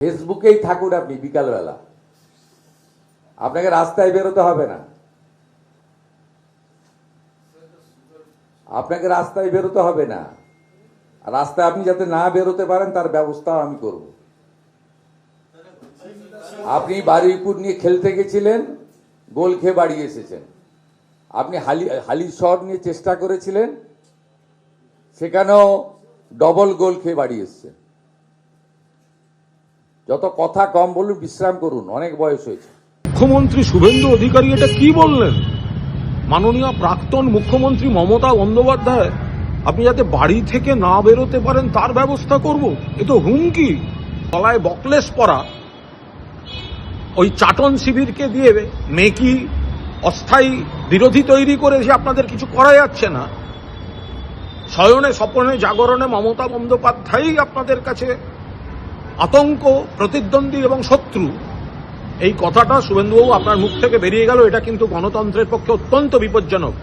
ফেসবুকেই থাকুন আপনি বিকালবেলা, আপনাকে রাস্তায় বেরোতে হবে না, আপনাকে রাস্তায় বেরোতে হবে না। আর রাস্তায় আপনি যাতে না বেরোতে পারেন তার ব্যবস্থা আমি করব। আপনি বারুইপুর নিয়ে খেলতে গেছিলেন, গোল খেয়ে বাড়ি এসেছেন। আপনি হালির শহর নিয়ে চেষ্টা করেছিলেন, সেখানেও ডবল গোল খেয়ে বাড়ি এসেছেন। যত কথা কম বলুন, বিশ্রাম করুন, অনেক বয়স হয়েছে। মুখ্যমন্ত্রী শুভেন্দু অধিকারী এটা কি বললেন? মাননীয় প্রাক্তন মুখ্যমন্ত্রী মমতা বন্দ্যোপাধ্যায়, আপনি যাতে বাড়ি থেকে না বেরোতে পারেন তার ব্যবস্থা করব, এ তো হুমকি। গলায় বকলেস পরা ওই চাটন শিবিরকে দিয়ে মেকি অস্থায়ী বিরোধী তৈরি করে যে আপনাদের কিছু করা যাচ্ছে না, শয়নে স্বপনে জাগরণে মমতা বন্দ্যোপাধ্যায়ই আপনাদের কাছে আতঙ্ক, প্রতিদ্বন্দ্বী এবং শত্রু। এই কথাটা শুভেন্দুবাবু আপনার মুখ থেকে বেরিয়ে গেল, এটা কিন্তু গণতন্ত্রের পক্ষে অত্যন্ত বিপজ্জনক।